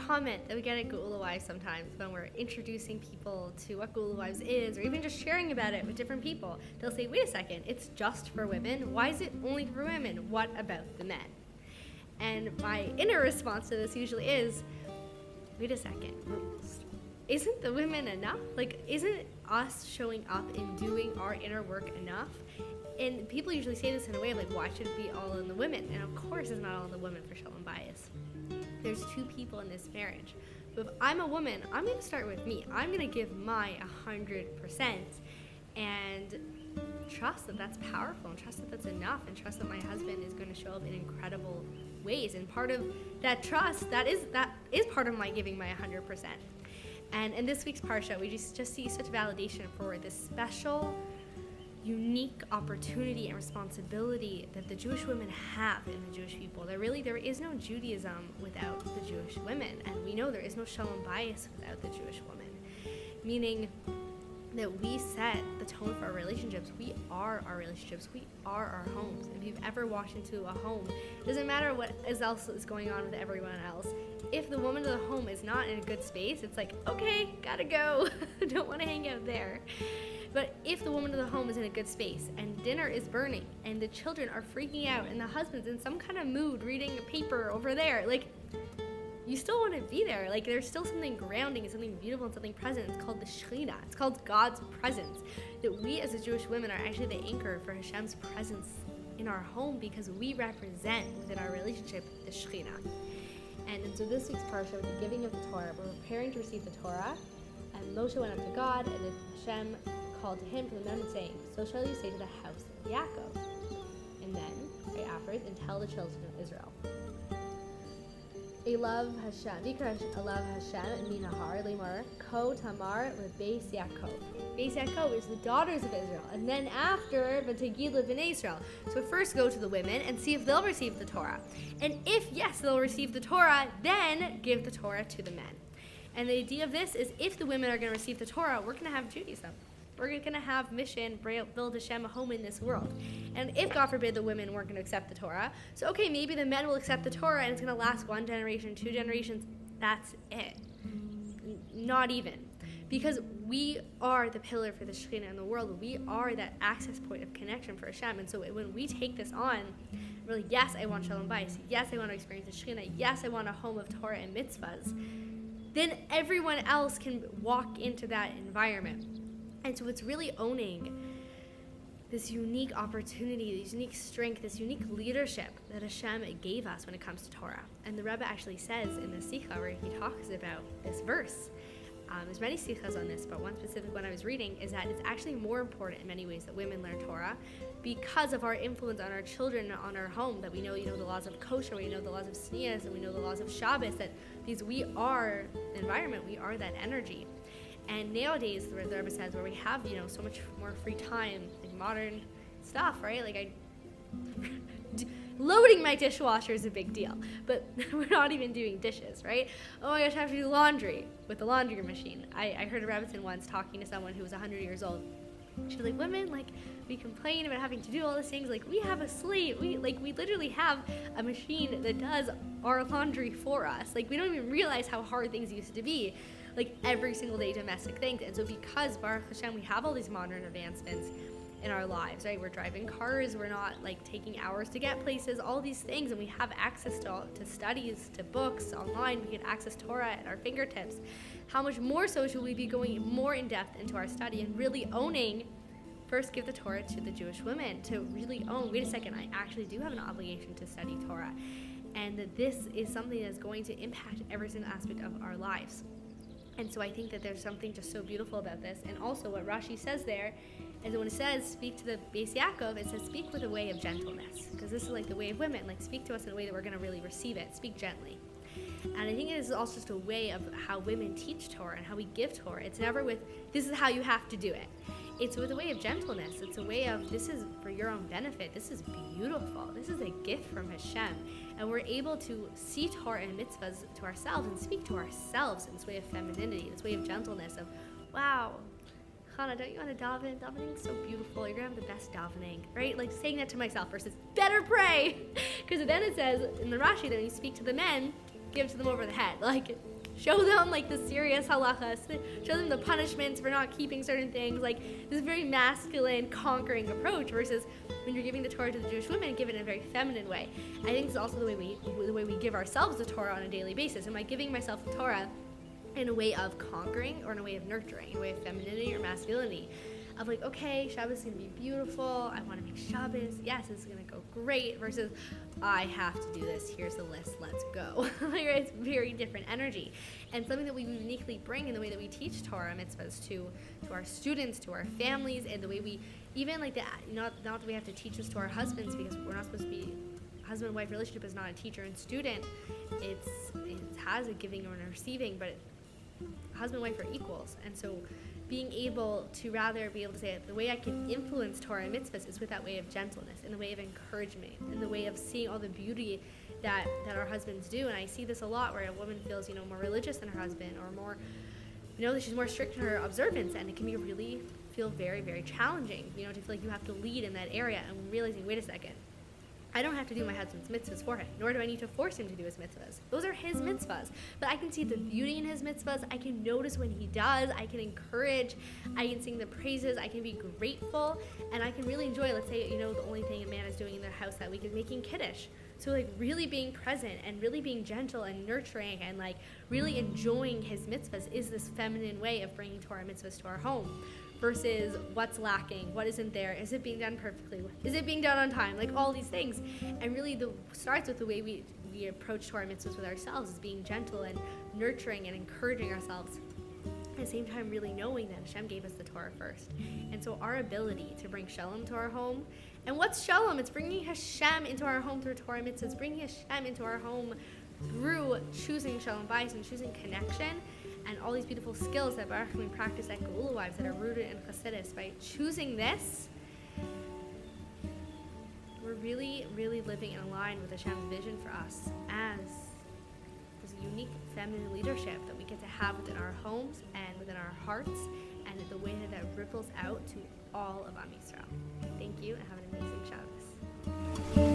comment that we get at Geula Wives sometimes when we're introducing people to what Geula Wives is, or even just sharing about it with different people. They'll say, wait a second, it's just for women? Why is it only for women? What about the men? And my inner response to this usually is, wait a second, isn't the women enough? Like, isn't us showing up and doing our inner work enough? And people usually say this in a way of like, why should it be all in the women? And of course it's not all in the women for shalom bias. There's two people in this marriage. But if I'm a woman, I'm going to start with me. I'm going to give my 100% and trust that that's powerful, and trust that that's enough, and trust that my husband is going to show up in incredible ways. And part of that trust, that is part of my giving my 100%. And in this week's Parsha, we just see such validation for this special, unique opportunity and responsibility that the Jewish women have in the Jewish people. There is no Judaism without the Jewish women, and we know there is no shalom bias without the Jewish woman, meaning that we set the tone for our relationships. We are our relationships. We are our homes. If you've ever walked into a home, it doesn't matter what else is going on with everyone else. If the woman of the home is not in a good space, it's like, okay, gotta go. Don't want to hang out there. But if the woman of the home is in a good space and dinner is burning and the children are freaking out and the husband's in some kind of mood reading a paper over there, like, you still want to be there. Like, there's still something grounding and something beautiful and something present. It's called the Shekhinah. It's called God's presence. That we as Jewish women are actually the anchor for Hashem's presence in our home, because we represent within our relationship the Shekhinah. And so this week's Parsha, with the giving of the Torah, we're preparing to receive the Torah. And Moshe went up to God, and Hashem called to him from the mountain, saying, so shall you say to the house of Yaakov. And then, right afterwards, and tell the children of Israel. Elav Hashem, Vikra Elav Hashem, Minahar, Lemar, Ko Tamar, Beis Yaakov. Beis Yaakov is the daughters of Israel. And then after, V'tegid B'nei Israel. So first go to the women and see if they'll receive the Torah. And if yes, they'll receive the Torah, then give the Torah to the men. And the idea of this is, if the women are going to receive the Torah, we're going to have Judaism. We're going to have mission, build Hashem a home in this world. And if, God forbid, the women weren't going to accept the Torah, so okay, maybe the men will accept the Torah and it's going to last 1 generation, 2 generations. That's it. Not even. Because we are the pillar for the Shekhinah in the world. We are that access point of connection for Hashem. And so when we take this on, really, yes, I want Shalom Bayis. Yes, I want to experience the Shekhinah. Yes, I want a home of Torah and mitzvahs. Then everyone else can walk into that environment. And so it's really owning this unique opportunity, this unique strength, this unique leadership that Hashem gave us when it comes to Torah. And the Rebbe actually says in the Sikha, where he talks about this verse, there's many Sikhas on this, but one specific one I was reading is that it's actually more important in many ways that women learn Torah because of our influence on our children, on our home, that we know, the laws of kosher, we know the laws of sneas, and we know the laws of Shabbos, that we are the environment, we are that energy. And nowadays, the Rebbe says, where we have, so much more free time, like modern stuff, right? Like, loading my dishwasher is a big deal, but we're not even doing dishes, right? Oh my gosh, I have to do laundry with the laundry machine. I heard a Rebbetzin once talking to someone who was 100 years old. She was like, women, we complain about having to do all these things. We have a slave. We literally have a machine that does our laundry for us. We don't even realize how hard things used to be. Every single day, domestic things. And so because, Baruch Hashem, we have all these modern advancements in our lives, right? We're driving cars, we're not taking hours to get places, all these things, and we have access to studies, to books online, we can access Torah at our fingertips. How much more so should we be going more in depth into our study and really owning, first give the Torah to the Jewish women, to really own, wait a second, I actually do have an obligation to study Torah, and that this is something that's going to impact every single aspect of our lives. And so I think that there's something just so beautiful about this. And also what Rashi says there is that when it says speak to the Beis Yaakov, it says speak with a way of gentleness. Because this is the way of women. Speak to us in a way that we're going to really receive it. Speak gently. And I think it is also just a way of how women teach Torah and how we give Torah. It's never with, this is how you have to do it. It's with a way of gentleness. It's a way of, this is for your own benefit. This is beautiful. This is a gift from Hashem. And we're able to see Torah and mitzvahs to ourselves and speak to ourselves in this way of femininity, this way of gentleness, of, wow, Chana, don't you want to daven? Davening is so beautiful. You're going to have the best davening, right? Saying that to myself versus better pray. Because then it says in the Rashi that when you speak to the men, give to them over the head. Like, show them like the serious halachas, show them the punishments for not keeping certain things, like this very masculine, conquering approach, versus when you're giving the Torah to the Jewish women, give it in a very feminine way. I think it's also the way we give ourselves the Torah on a daily basis. Am I giving myself the Torah in a way of conquering or in a way of nurturing, in a way of femininity or masculinity? Of like, okay, Shabbos is going to be beautiful, I want to make Shabbos, yes, it's going to go great, versus I have to do this, here's the list, let's go. It's very different energy. And something that we uniquely bring in the way that we teach Torah mitzvahs to our students, to our families, and the way we, even like that, not that we have to teach this to our husbands, because we're not supposed to be, husband-wife relationship is not a teacher and student, it has a giving or a receiving, but husband and wife are equals. And so being able to rather be able to say it, the way I can influence Torah and mitzvahs is with that way of gentleness, in the way of encouragement, in the way of seeing all the beauty that our husbands do. And I see this a lot where a woman feels, more religious than her husband, or more, that she's more strict in her observance, and it can be really feel very, very challenging, to feel like you have to lead in that area, and realizing, wait a second, I don't have to do my husband's mitzvahs for him, nor do I need to force him to do his mitzvahs. Those are his mitzvahs. But I can see the beauty in his mitzvahs. I can notice when he does. I can encourage. I can sing the praises. I can be grateful. And I can really enjoy, let's say, the only thing a man is doing in their house that week is making kiddush. So, really being present and really being gentle and nurturing and, really enjoying his mitzvahs is this feminine way of bringing Torah mitzvahs to our home. Versus what's lacking, what isn't there, is it being done perfectly, is it being done on time, all these things. And really starts with the way we approach Torah mitzvahs with ourselves, is being gentle and nurturing and encouraging ourselves. At the same time, really knowing that Hashem gave us the Torah first. And so our ability to bring Shalom to our home, and what's Shalom? It's bringing Hashem into our home through Torah mitzvahs, bringing Hashem into our home through choosing Shalom Bayis and choosing connection, and all these beautiful skills that Baruch we practice at Geula Wives that are rooted in Chassidus. By choosing this, we're really, really living in line with Hashem's vision for us as this unique feminine leadership that we get to have within our homes and within our hearts, and the way that ripples out to all of Am Yisrael. Thank you, and have an amazing Shabbos.